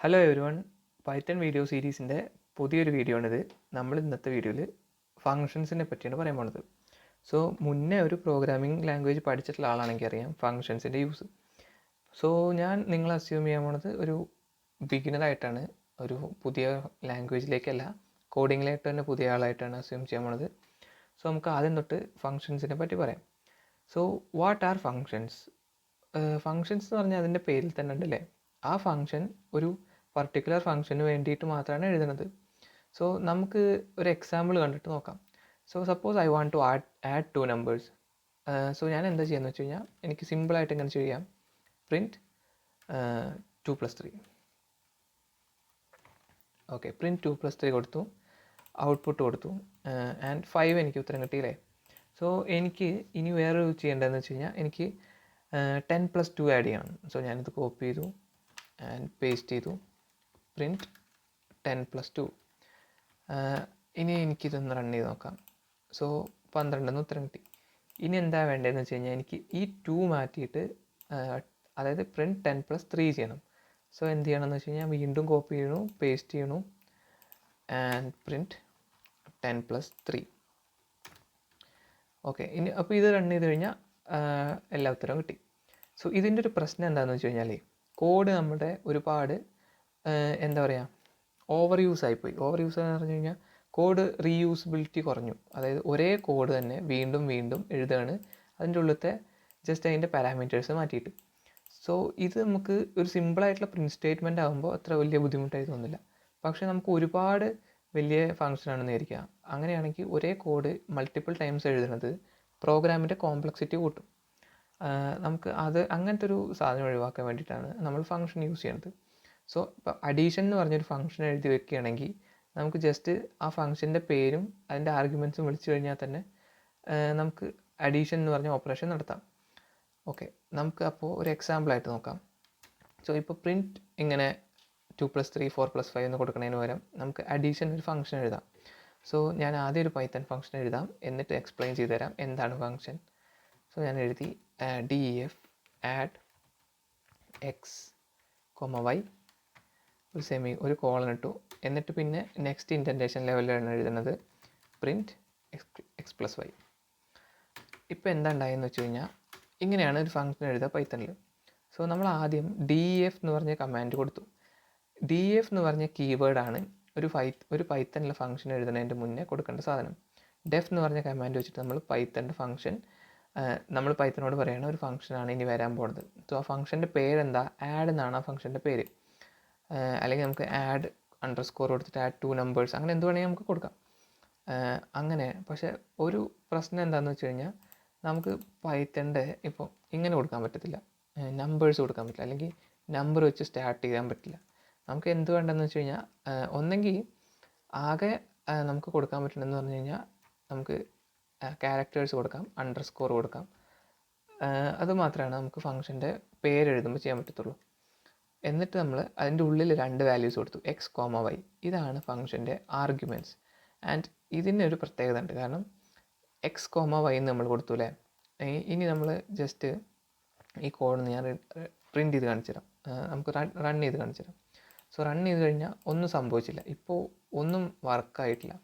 Hello everyone, Python video സീരീസിൻ്റെ പുതിയൊരു video ആണിത്. നമ്മൾ ഇന്നത്തെ വീഡിയോയിൽ ഫങ്ഷൻസിനെ പറ്റിയാണ് പറയാൻ പോകുന്നത്. സോ മുന്നേ ഒരു പ്രോഗ്രാമിംഗ് ലാംഗ്വേജ് പഠിച്ചിട്ടുള്ള ആളാണെങ്കിൽ അറിയാം ഫങ്ഷൻസിൻ്റെ യൂസ്. സോ ഞാൻ നിങ്ങൾ അസ്യൂം ചെയ്യാൻ പോണത് ഒരു ബിഗിനറായിട്ടാണ്, ഒരു പുതിയ ലാംഗ്വേജിലേക്കല്ല, കോഡിങ്ങിലായിട്ട് തന്നെ പുതിയ ആളായിട്ടാണ് അസ്യൂം ചെയ്യാൻ പോണത്. സോ നമുക്ക് ആദ്യം തൊട്ട് ഫങ്ഷൻസിനെ പറ്റി പറയാം. So what are functions? Functions എന്ന് പറഞ്ഞാൽ അതിൻ്റെ പേരിൽ തന്നെ ഉണ്ടല്ലേ, ആ ഫങ്ഷൻ ഒരു പർട്ടിക്കുലർ ഫങ്ഷന് വേണ്ടിയിട്ട് മാത്രമാണ് എഴുതുന്നത്. സോ നമുക്ക് ഒരു എക്സാമ്പിൾ കണ്ടിട്ട് നോക്കാം. So suppose I want to add two numbers. So ഞാൻ എന്താ ചെയ്യുന്നത് വെച്ച് കഴിഞ്ഞാൽ എനിക്ക് സിമ്പിളായിട്ട് ഇങ്ങനെ ചെയ്യാം. പ്രിൻറ്റ് 2+3. ഓക്കെ, പ്രിൻറ്റ് 2+3 കൊടുത്തു, ഔട്ട്പുട്ട് കൊടുത്തു, ആൻഡ് 5 എനിക്ക് ഉത്തരം കിട്ടിയില്ലേ. സോ എനിക്ക് ഇനി വേറൊരു ചെയ്യേണ്ടതെന്ന് വെച്ച് കഴിഞ്ഞാൽ എനിക്ക് 10+2 ആഡ് ചെയ്യണം. സോ ഞാനിത് കോപ്പി ചെയ്തു ആൻഡ് പേസ്റ്റ് ചെയ്തു, പ്രിൻറ്റ് 10+2. ഇനി എനിക്കിതൊന്ന് റൺ ചെയ്ത് നോക്കാം. സോ 12 ഉത്തരം കിട്ടി. ഇനി എന്താ വേണ്ടതെന്ന് വെച്ച് കഴിഞ്ഞാൽ എനിക്ക് ഈ 2 മാറ്റിയിട്ട് അതായത് പ്രിൻറ്റ് 10+3 ചെയ്യണം. സോ എന്ത് ചെയ്യണമെന്ന് വെച്ച് കഴിഞ്ഞാൽ വീണ്ടും കോപ്പി ചെയ്യണു, പേസ്റ്റ് ചെയ്യണു ആൻഡ് പ്രിൻറ്റ് 10+3. ഓക്കെ, ഇനി അപ്പോൾ ഇത് റൺ ചെയ്ത് കഴിഞ്ഞാൽ എല്ലാ ഉത്തരവും കിട്ടി. സോ ഇതിൻ്റെ ഒരു പ്രശ്നം എന്താണെന്ന് വെച്ച് കഴിഞ്ഞാൽ കോഡ് നമ്മുടെ ഒരുപാട് എന്താ പറയുക, ഓവർ യൂസ് ആയിപ്പോയി. ഓവർ യൂസ് എന്ന് പറഞ്ഞു കഴിഞ്ഞാൽ കോഡ് റീയൂസബിലിറ്റി കുറഞ്ഞു. അതായത് ഒരേ കോഡ് തന്നെ വീണ്ടും വീണ്ടും എഴുതുകയാണ്, അതിൻ്റെ ഉള്ളിലത്തെ ജസ്റ്റ് അതിൻ്റെ പാരാമീറ്റേഴ്സ് മാറ്റിയിട്ട്. സോ ഇത് നമുക്ക് ഒരു സിമ്പിളായിട്ടുള്ള പ്രിൻറ്റ് സ്റ്റേറ്റ്മെൻ്റ് ആകുമ്പോൾ അത്ര വലിയ ബുദ്ധിമുട്ടായി തോന്നില്ല. പക്ഷേ നമുക്ക് ഒരുപാട് വലിയ ഫങ്ഷനാണെന്ന് വിചാരിക്കുക. അങ്ങനെയാണെങ്കിൽ ഒരേ കോഡ് മൾട്ടിപ്പിൾ ടൈംസ് എഴുതുന്നത് പ്രോഗ്രാമിൻ്റെ കോംപ്ലക്സിറ്റി കൂട്ടും. നമുക്ക് അങ്ങനത്തെ ഒരു സാധനം ഒഴിവാക്കാൻ വേണ്ടിയിട്ടാണ് നമ്മൾ ഫങ്ഷൻ യൂസ് ചെയ്യുന്നത്. സോ ഇപ്പോൾ അഡീഷൻ എന്ന് പറഞ്ഞൊരു ഫങ്ഷൻ എഴുതി വെക്കുകയാണെങ്കിൽ നമുക്ക് ജസ്റ്റ് ആ ഫങ്ഷൻ്റെ പേരും അതിൻ്റെ ആർഗ്യുമെൻറ്റ്സും വിളിച്ചു കഴിഞ്ഞാൽ തന്നെ നമുക്ക് അഡീഷൻ എന്ന് പറഞ്ഞ ഓപ്പറേഷൻ നടത്താം. ഓക്കെ, നമുക്ക് അപ്പോൾ ഒരു എക്സാമ്പിളായിട്ട് നോക്കാം. സോ ഇപ്പോൾ പ്രിൻറ്റ് ഇങ്ങനെ 2+3 4+5 എന്ന് കൊടുക്കുന്നതിന് പകരം നമുക്ക് അഡീഷൻ ഒരു ഫങ്ഷൻ എഴുതാം. സോ ഞാൻ ആദ്യം ഒരു പൈത്തൺ ഫങ്ഷൻ എഴുതാം, എന്നിട്ട് എക്സ്പ്ലെയിൻ ചെയ്ത് തരാം എന്താണ് ഫങ്ഷൻ. സോ ഞാൻ എഴുതി def add x, y, ഒരു കോളൻ ഇട്ടു, എന്നിട്ട് പിന്നെ നെക്സ്റ്റ് ഇൻറ്റൻറ്റേഷൻ ലെവലിലാണ് എഴുതുന്നത് പ്രിൻറ്റ് x+y. ഇപ്പോൾ എന്താ ഉണ്ടായെന്ന് വെച്ച് കഴിഞ്ഞാൽ ഇങ്ങനെയാണ് ഒരു ഫങ്ഷൻ എഴുതുക പൈത്തണിൽ. സോ നമ്മൾ ആദ്യം def എന്ന് പറഞ്ഞ കമാൻഡ് കൊടുത്തു. def എന്ന് പറഞ്ഞ കീവേഡാണ് ഒരു പൈത്തണിലെ ഫങ്ഷൻ എഴുതുന്നതിൻ്റെ മുന്നേ കൊടുക്കേണ്ട സാധനം. def എന്ന് പറഞ്ഞ കമാൻഡ് വെച്ചിട്ട് നമ്മൾ പൈത്തണിൻ്റെ ഫങ്ഷൻ നമ്മൾ പൈത്തനോട് പറയുന്ന ഒരു ഫംഗ്ഷനാണ് ഇനി വരാൻ പോകുന്നത്. സോ ആ ഫംഗ്ഷൻ്റെ പേരെന്താ, ആഡ് എന്നാണ് ആ ഫംഗ്ഷൻ്റെ പേര്. അല്ലെങ്കിൽ നമുക്ക് ആഡ് അണ്ടർസ്കോർ കൊടുത്തിട്ട് ആഡ് 2 നമ്പേഴ്സ്, അങ്ങനെ എന്ത് വേണമെങ്കിൽ നമുക്ക് കൊടുക്കാം. അങ്ങനെ പക്ഷേ ഒരു പ്രശ്നം എന്താണെന്ന് വെച്ച് കഴിഞ്ഞാൽ നമുക്ക് പൈത്തണിൻ്റെ ഇപ്പോൾ ഇങ്ങനെ കൊടുക്കാൻ പറ്റത്തില്ല, നമ്പേഴ്സ് കൊടുക്കാൻ പറ്റില്ല, അല്ലെങ്കിൽ നമ്പർ വെച്ച് സ്റ്റാർട്ട് ചെയ്യാൻ പറ്റില്ല. നമുക്ക് എന്ത് വേണ്ടതെന്ന് വെച്ച് കഴിഞ്ഞാൽ ഒന്നെങ്കിൽ ആകെ നമുക്ക് കൊടുക്കാൻ പറ്റുന്നതെന്ന് പറഞ്ഞു കഴിഞ്ഞാൽ നമുക്ക് ക്യാരക്ടേഴ്സ് കൊടുക്കാം, അണ്ടർസ്കോർ കൊടുക്കാം. അതുമാത്രമാണ് നമുക്ക് ഫംഗ്ഷൻ്റെ പേരെഴുതുമ്പോൾ ചെയ്യാൻ പറ്റത്തുള്ളൂ. എന്നിട്ട് നമ്മൾ അതിൻ്റെ ഉള്ളിൽ 2 വാല്യൂസ് കൊടുത്തു, x, y. ഇതാണ് ഫംഗ്ഷൻ്റെ ആർഗ്യുമെൻറ്റ്സ്. ആൻഡ് ഇതിനൊരു പ്രത്യേകത ഉണ്ട്, കാരണം x, y എന്ന് നമ്മൾ കൊടുത്തു അല്ലേ. ഇനി നമ്മൾ ജസ്റ്റ് ഈ കോഡ് ഞാൻ പ്രിൻറ്റ് ചെയ്ത് കാണിച്ചു തരാം, നമുക്ക് റൺ ചെയ്ത് കാണിച്ചു തരാം. സോ റൺ ചെയ്ത് കഴിഞ്ഞാൽ ഒന്നും സംഭവിച്ചില്ല, ഇപ്പോൾ ഒന്നും വർക്കായിട്ടില്ല.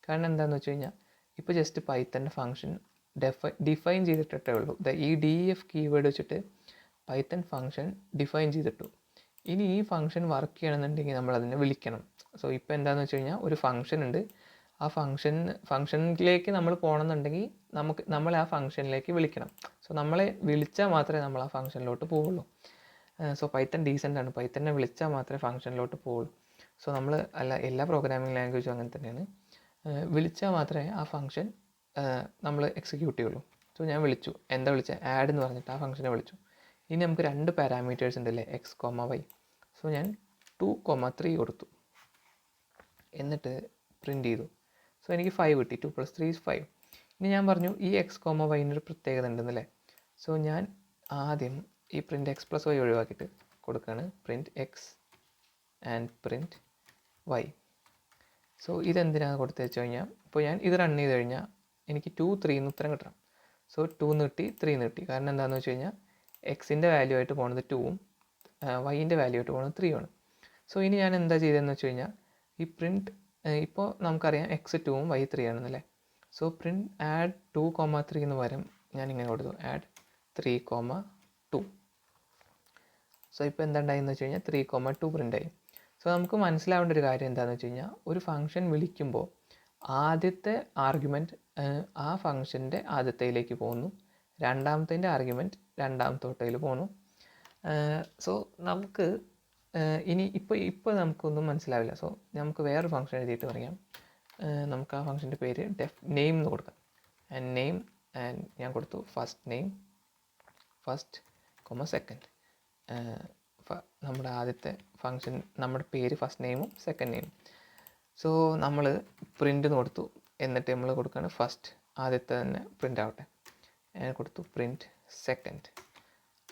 കാരണം എന്താണെന്ന് വെച്ച് കഴിഞ്ഞാൽ ഇപ്പോൾ ജസ്റ്റ് പൈത്തൻ്റെ ഫംഗ്ഷൻ ഡിഫൈൻ ചെയ്തിട്ടേ ഉള്ളൂ. ഈ def കീവേഡ് വെച്ചിട്ട് പൈത്തൺ ഫംഗ്ഷൻ ഡിഫൈൻ ചെയ്തിട്ടു. ഇനി ഈ ഫംഗ്ഷൻ വർക്ക് ചെയ്യണമെന്നുണ്ടെങ്കിൽ നമ്മൾ അതിനെ വിളിക്കണം. സോ ഇപ്പോൾ എന്താണെന്ന് വെച്ച് കഴിഞ്ഞാൽ ഒരു ഫംഗ്ഷൻ ഉണ്ട്, ആ ഫംഗ്ഷനിലേക്ക് നമ്മൾ പോകണമെന്നുണ്ടെങ്കിൽ നമ്മളെ ആ ഫംഗ്ഷനിലേക്ക് വിളിക്കണം. സോ നമ്മളെ വിളിച്ചാൽ മാത്രമേ നമ്മൾ ആ ഫംഗ്ഷനിലോട്ട് പോവുള്ളൂ. സോ പൈത്തൺ ഡീസൻ്റ് ആണ്, പൈത്തനെ വിളിച്ചാൽ മാത്രമേ ഫംഗ്ഷനിലോട്ട് പോവുള്ളൂ. സോ നമ്മൾ എല്ലാ പ്രോഗ്രാമിംഗ് ലാംഗ്വേജും അങ്ങനെ തന്നെയാണ്, വിളിച്ചാൽ മാത്രമേ ആ ഫംഗ്ഷൻ നമ്മൾ എക്സിക്യൂട്ട് ചെയ്യുള്ളൂ. സോ ഞാൻ വിളിച്ചു, എന്താ വിളിച്ചത്, ആഡ് എന്ന് പറഞ്ഞിട്ട് ആ ഫംഗ്ഷനെ വിളിച്ചു. ഇനി നമുക്ക് 2 പാരാമീറ്റേഴ്സ് ഉണ്ടല്ലേ, x, y. സോ ഞാൻ 2,3 കൊടുത്തു, എന്നിട്ട് പ്രിൻറ്റ് ചെയ്തു. സോ എനിക്ക് 5 കിട്ടി, 2+3 is 5. ഇനി ഞാൻ പറഞ്ഞു ഈ x, y-ൻ്റെ പ്രത്യേകത ഉണ്ടെന്നല്ലേ. സോ ഞാൻ ആദ്യം ഈ പ്രിൻറ്റ് x+y ഒഴിവാക്കിയിട്ട് കൊടുക്കുകയാണ് print x and print y. So ഇതെന്തിനാണ് കൊടുത്തു വെച്ച് കഴിഞ്ഞാൽ ഇപ്പോൾ ഞാൻ ഇത് റൺ ചെയ്ത് കഴിഞ്ഞാൽ എനിക്ക് 2, 3 എന്ന് ഉത്തരം കിട്ടണം. സോ 2 എന്ന് കിട്ടി, 3 എന്ന് കിട്ടി. കാരണം എന്താണെന്ന് വെച്ച് കഴിഞ്ഞാൽ എക്സിൻ്റെ വാല്യൂ ആയിട്ട് പോകുന്നത് 2ഉം വൈൻ്റെ വാല്യൂ ആയിട്ട് പോകുന്നത് 3 ആണ്. സോ ഇനി ഞാൻ എന്താ ചെയ്തതെന്ന് വെച്ച് കഴിഞ്ഞാൽ ഈ പ്രിൻറ്റ് ഇപ്പോൾ നമുക്കറിയാം x2ഉം y3 ആണെന്നല്ലേ. സോ പ്രിൻറ്റ് ആഡ് 2,3 എന്ന് പകരം ഞാൻ ഇങ്ങനെ കൊടുത്തു ആഡ് 3,2. സോ ഇപ്പോൾ എന്താ ഉണ്ടായെന്ന് വെച്ച് കഴിഞ്ഞാൽ 3,2 പ്രിൻ്റായി. സോ നമുക്ക് മനസ്സിലാവേണ്ട ഒരു കാര്യം എന്താണെന്ന് വെച്ച് കഴിഞ്ഞാൽ ഒരു ഫംഗ്ഷൻ വിളിക്കുമ്പോൾ ആദ്യത്തെ ആർഗ്യുമെൻറ്റ് ആ ഫംഗ്ഷൻ്റെ ആദ്യത്തേലേക്ക് പോകുന്നു, രണ്ടാമത്തെ ആർഗ്യുമെൻറ്റ് രണ്ടാമത്തോട്ടയിൽ പോകുന്നു. സോ നമുക്ക് ഇനി ഇപ്പോൾ നമുക്കൊന്നും മനസ്സിലാവില്ല. സോ നമുക്ക് വേറൊരു ഫംഗ്ഷൻ എഴുതിയിട്ട് പറയാം. നമുക്ക് ആ ഫംഗ്ഷൻ്റെ പേര് നെയിം എന്ന് കൊടുക്കാം. നെയിം ആൻഡ് ഞാൻ കൊടുത്തു ഫസ്റ്റ് നെയിം ഫസ്റ്റ് സെക്കൻഡ്. നമ്മുടെ ആദ്യത്തെ ഫംഗ്ഷൻ നമ്മുടെ പേര് ഫസ്റ്റ് നെയിമും സെക്കൻഡ് നെയിമും. സോ നമ്മൾ പ്രിൻ്റ് എന്ന് കൊടുത്തു, എന്നിട്ട് നമ്മൾ കൊടുക്കുകയാണ് ഫസ്റ്റ്, ആദ്യത്തെ തന്നെ പ്രിൻ്റ് ആവട്ടെ. ഞാൻ കൊടുത്തു പ്രിൻറ്റ് സെക്കൻഡ്.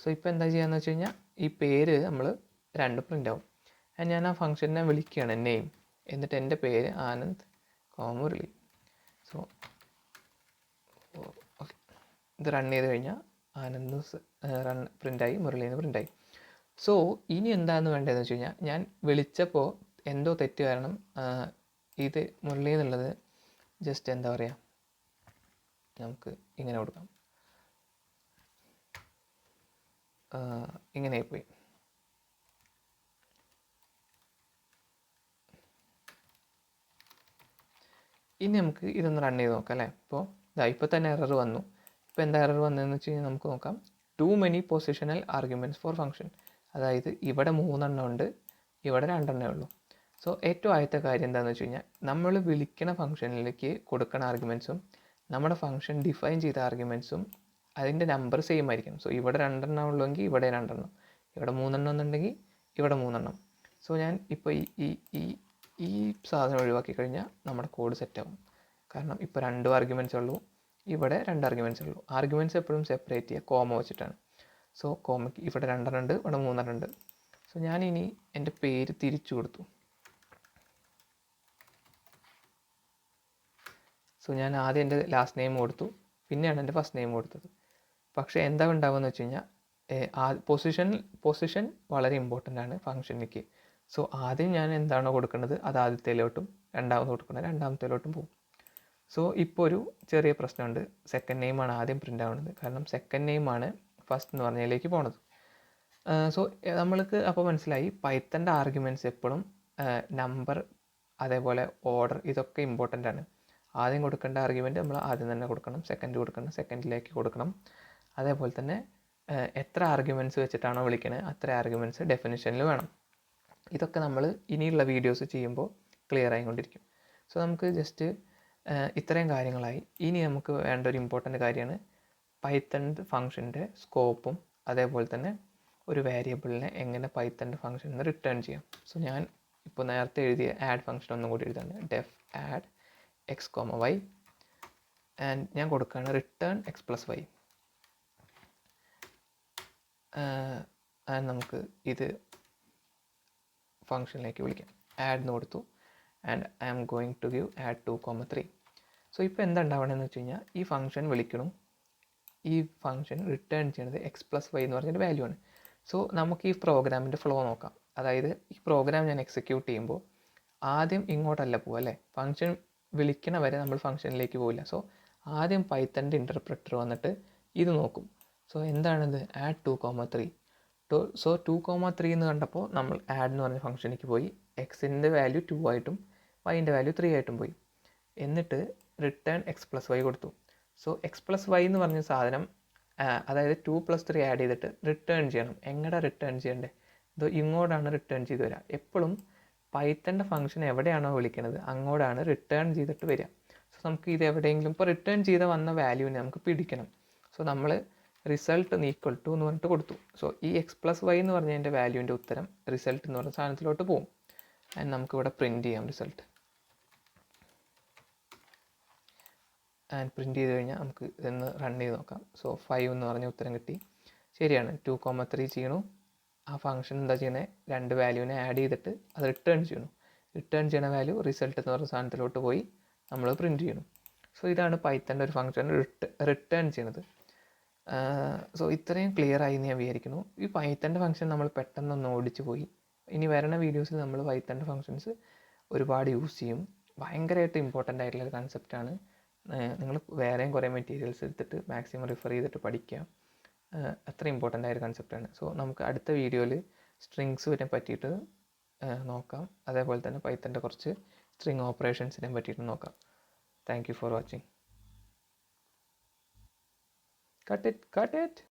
സോ ഇപ്പോൾ എന്താ ചെയ്യുകയെന്ന് വെച്ച് കഴിഞ്ഞാൽ ഈ പേര് നമ്മൾ രണ്ട് പ്രിൻ്റ് ആവും. ഞാൻ ആ ഫംഗ്ഷനെ വിളിക്കുകയാണ് നെയിം, എന്നിട്ട് എൻ്റെ പേര് ആനന്ദ് മുരളി. സോ ഓക്കെ, ഇത് റൺ ചെയ്ത് കഴിഞ്ഞാൽ ആനന്ദ് പ്രിൻ്റായി, മുരളീന്ന് പ്രിൻ്റായി. സോ ഇനി എന്താണെന്ന് വേണ്ടതെന്ന് വെച്ച് കഴിഞ്ഞാൽ ഞാൻ വിളിച്ചപ്പോൾ എന്തോ തെറ്റ് കാരണം ഇത് മുരളി എന്നുള്ളത് ജസ്റ്റ് എന്താ പറയുക, നമുക്ക് ഇങ്ങനെ കൊടുക്കാം, ഇങ്ങനെ പോയി. ഇനി നമുക്ക് ഇതൊന്ന് റൺ ചെയ്ത് നോക്കാം അല്ലേ. ഇപ്പോൾ തന്നെ എറർ വന്നു. ഇപ്പോൾ എന്താ എറർ വന്നതെന്ന് വെച്ച് കഴിഞ്ഞാൽ നമുക്ക് നോക്കാം. Too many positional arguments for function. അതായത് ഇവിടെ 3 എണ്ണം ഉണ്ട്, ഇവിടെ 2 എണ്ണമേ ഉള്ളൂ. സോ ഏറ്റവും ആദ്യത്തെ കാര്യം എന്താണെന്ന് വെച്ച് കഴിഞ്ഞാൽ നമ്മൾ വിളിക്കുന്ന ഫംഗ്ഷനിലേക്ക് കൊടുക്കുന്ന ആർഗ്യുമെൻറ്റ്സും നമ്മുടെ ഫംഗ്ഷൻ ഡിഫൈൻ ചെയ്ത ആർഗ്യുമെൻറ്റ്സും അതിൻ്റെ നമ്പർ സെയിം ആയിരിക്കണം. സോ ഇവിടെ 2 എണ്ണം ഉള്ളെങ്കിൽ ഇവിടെ 2 എണ്ണം, ഇവിടെ 3 എണ്ണം എന്നുണ്ടെങ്കിൽ ഇവിടെ 3 എണ്ണം. സോ ഞാൻ ഇപ്പോൾ ഈ സാധനം ഒഴിവാക്കി കഴിഞ്ഞാൽ നമ്മുടെ കോഡ് സെറ്റാവും. കാരണം ഇപ്പോൾ 2 ആർഗ്യുമെൻറ്റ്സ് ഉള്ളൂ, ഇവിടെ 2 ആർഗ്യുമെൻറ്റ്സ് ഉള്ളൂ. ആർഗ്യുമെൻറ്റ്സ് എപ്പോഴും സെപ്പറേറ്റ് ചെയ്യുക കോമ വെച്ചിട്ടാണ്. സോ കോമയ്ക്ക് ഇവിടെ 2 എണ്ണം ഉണ്ട്, ഇവിടെ 3 എണ്ണം ഉണ്ട്. സോ ഞാനിനി എൻ്റെ പേര് തിരിച്ചു കൊടുത്തു. സോ ഞാൻ ആദ്യം എൻ്റെ ലാസ്റ്റ് നെയിം കൊടുത്തു, പിന്നെയാണ് എൻ്റെ ഫസ്റ്റ് നെയിം കൊടുത്തത്. പക്ഷേ എന്താ ഉണ്ടാവുകയെന്ന് വെച്ച് കഴിഞ്ഞാൽ പൊസിഷൻ വളരെ ഇമ്പോർട്ടൻ്റ് ആണ് ഫംഗ്ഷനിലേക്ക്. സോ ആദ്യം ഞാൻ എന്താണോ കൊടുക്കുന്നത് അത് ആദ്യത്തേലോട്ടും, രണ്ടാമത് കൊടുക്കുന്നത് രണ്ടാമത്തേലോട്ടും പോകും. സോ ഇപ്പോൾ ഒരു ചെറിയ പ്രശ്നമുണ്ട്. സെക്കൻഡ് നെയിമാണ് ആദ്യം പ്രിൻ്റ് ആവുന്നത്, കാരണം സെക്കൻഡ് നെയിമാണ് ഫസ്റ്റ് എന്ന് പറഞ്ഞതിലേക്ക് പോണത്. സോ നമ്മൾക്ക് അപ്പോൾ മനസ്സിലായി പൈത്തൻ്റെ ആർഗ്യുമെൻറ്റ്സ് എപ്പോഴും നമ്പർ അതേപോലെ ഓർഡർ ഇതൊക്കെ ഇമ്പോർട്ടൻ്റ് ആണ്. ആദ്യം കൊടുക്കേണ്ട ആർഗ്യുമെൻറ്റ് നമ്മൾ ആദ്യം തന്നെ കൊടുക്കണം, സെക്കൻഡ് കൊടുക്കണം സെക്കൻഡിലേക്ക് കൊടുക്കണം. അതേപോലെ തന്നെ എത്ര ആർഗ്യുമെൻറ്റ്സ് വെച്ചിട്ടാണോ വിളിക്കുന്നത് അത്ര ആർഗ്യുമെൻറ്റ്സ് ഡെഫിനിഷനിൽ വേണം. ഇതൊക്കെ നമ്മൾ ഇനിയുള്ള വീഡിയോസ് ചെയ്യുമ്പോൾ ക്ലിയർ ആയിക്കൊണ്ടിരിക്കും. സോ നമുക്ക് ജസ്റ്റ് ഇത്രയും കാര്യങ്ങളായി. ഇനി നമുക്ക് വേണ്ട ഒരു ഇമ്പോർട്ടൻ്റ് കാര്യമാണ് പൈത്തൺ ഫംഗ്ഷൻ്റെ സ്കോപ്പും അതേപോലെ തന്നെ ഒരു വേരിയബിളിനെ എങ്ങനെ പൈത്തൺ ഫംഗ്ഷനിൽ നിന്ന് റിട്ടേൺ ചെയ്യാം. സോ ഞാൻ ഇപ്പോൾ നേരത്തെ എഴുതിയ ആഡ് ഫംഗ്ഷൻ ഒന്നും കൂടി എഴുതാണ്. Def add x comma y and ഞാൻ കൊടുക്കുകയാണ് return x plus y. And നമുക്ക് ഇത് ഫംഗ്ഷനിലേക്ക് വിളിക്കാം. ആഡ് എന്ന് കൊടുത്തു and I am going to give add 2,3. So ഇപ്പോൾ എന്താ ഉണ്ടാവണമെന്ന് വെച്ച് കഴിഞ്ഞാൽ ഈ ഫംഗ്ഷൻ വിളിക്കണം, ഈ ഫംഗ്ഷൻ റിട്ടേൺ ചെയ്യുന്നത് എക്സ് പ്ലസ് വൈ എന്ന് പറഞ്ഞൊരു വാല്യൂ ആണ്. സോ നമുക്ക് ഈ പ്രോഗ്രാമിൻ്റെ ഫ്ലോ നോക്കാം. അതായത് ഈ പ്രോഗ്രാം ഞാൻ എക്സിക്യൂട്ട് ചെയ്യുമ്പോൾ ആദ്യം ഇങ്ങോട്ടല്ല പോവുക അല്ലേ, ഫംഗ്ഷൻ വിളിക്കണ വരെ നമ്മൾ ഫംഗ്ഷനിലേക്ക് പോവില്ല. സോ ആദ്യം പൈത്തൻ്റെ ഇൻ്റർപ്രറ്റർ വന്നിട്ട് ഇത് നോക്കും. സോ എന്താണിത് ആഡ് 2,3. സോ 2,3 എന്ന് കണ്ടപ്പോൾ നമ്മൾ ആഡ് എന്ന് പറഞ്ഞ ഫംഗ്ഷനിലേക്ക് പോയി, എക്സിൻ്റെ വാല്യൂ 2 ആയിട്ടും വൈൻ്റെ വാല്യൂ 3 ആയിട്ടും പോയി. എന്നിട്ട് റിട്ടേൺ എക്സ് പ്ലസ് വൈ കൊടുത്തു. സോ എക്സ് പ്ലസ് വൈ എന്ന് പറഞ്ഞ സാധനം അതായത് 2 + 3 ആഡ് ചെയ്തിട്ട് റിട്ടേൺ ചെയ്യണം. എങ്ങോട്ടാണ് റിട്ടേൺ ചെയ്യേണ്ടത്? ഇത് ഇങ്ങോട്ടാണ് റിട്ടേൺ ചെയ്ത് വരിക. എപ്പോഴും പൈത്തൻ്റെ ഫംഗ്ഷൻ എവിടെയാണോ വിളിക്കുന്നത് അങ്ങോട്ടാണ് റിട്ടേൺ ചെയ്തിട്ട് വരിക. സോ നമുക്ക് ഇത് എവിടെയെങ്കിലും ഇപ്പോൾ റിട്ടേൺ ചെയ്ത് വന്ന വാല്യൂവിനെ നമുക്ക് പിടിക്കണം. സോ നമ്മൾ റിസൾട്ട് ഈക്വൽ ടു എന്ന് പറഞ്ഞിട്ട് കൊടുത്തു. സോ ഈ എക്സ് പ്ലസ് വൈ എന്ന് പറഞ്ഞതിൻ്റെ വാല്യൂവിൻ്റെ ഉത്തരം റിസൾട്ട് എന്ന് പറഞ്ഞ സാധനത്തിലോട്ട് പോകും. ആൻഡ് നമുക്കിവിടെ പ്രിൻറ്റ് ചെയ്യാം റിസൾട്ട്. ആൻഡ് പ്രിൻറ്റ് ചെയ്ത് കഴിഞ്ഞാൽ നമുക്ക് ഇതൊന്ന് റൺ ചെയ്ത് നോക്കാം. സോ 5 എന്ന് പറഞ്ഞ ഉത്തരം കിട്ടി. ശരിയാണ്, 2,3 ചെയ്യണു. ആ ഫംഗ്ഷൻ എന്താ ചെയ്യുന്നത്, 2 വാല്യൂവിനെ ആഡ് ചെയ്തിട്ട് അത് റിട്ടേൺ ചെയ്യണം. റിട്ടേൺ ചെയ്യുന്ന വാല്യൂ റിസൾട്ട് എന്ന് പറഞ്ഞ സാധനത്തിലോട്ട് പോയി നമ്മൾ പ്രിൻറ്റ് ചെയ്യണം. സോ ഇതാണ് പൈത്തൻ്റെ ഒരു ഫംഗ്ഷൻ റിട്ടേൺ ചെയ്യുന്നത്. സോ ഇത്രയും ക്ലിയർ ആയി എന്ന് ഞാൻ വിചാരിക്കുന്നു. ഈ പൈത്തൻ്റെ ഫംഗ്ഷൻ നമ്മൾ പെട്ടെന്നൊന്ന് ഓടിച്ചു പോയി ഇനി വരുന്ന വീഡിയോസിൽ നമ്മൾ പൈത്തണിൻ്റെ ഫങ്ഷൻസ് ഒരുപാട് യൂസ് ചെയ്യും. ഭയങ്കരമായിട്ട് ഇമ്പോർട്ടൻ്റ് ആയിട്ടുള്ളൊരു കൺസെപ്റ്റാണ്. നിങ്ങൾ വേറെയും കുറേ മെറ്റീരിയൽസ് എടുത്തിട്ട് മാക്സിമം റിഫർ ചെയ്തിട്ട് പഠിക്കുക. അത്ര ഇമ്പോർട്ടൻ്റ് ആയൊരു കൺസെപ്റ്റാണ്. സോ നമുക്ക് അടുത്ത വീഡിയോയിൽ സ്ട്രിങ്സിനെ പറ്റിയിട്ട് നോക്കാം. അതേപോലെ തന്നെ പൈത്തണിൻ്റെ കുറച്ച് സ്ട്രിങ് ഓപ്പറേഷൻസിനെ പറ്റിയിട്ട് നോക്കാം. Thank you for watching. Cut it.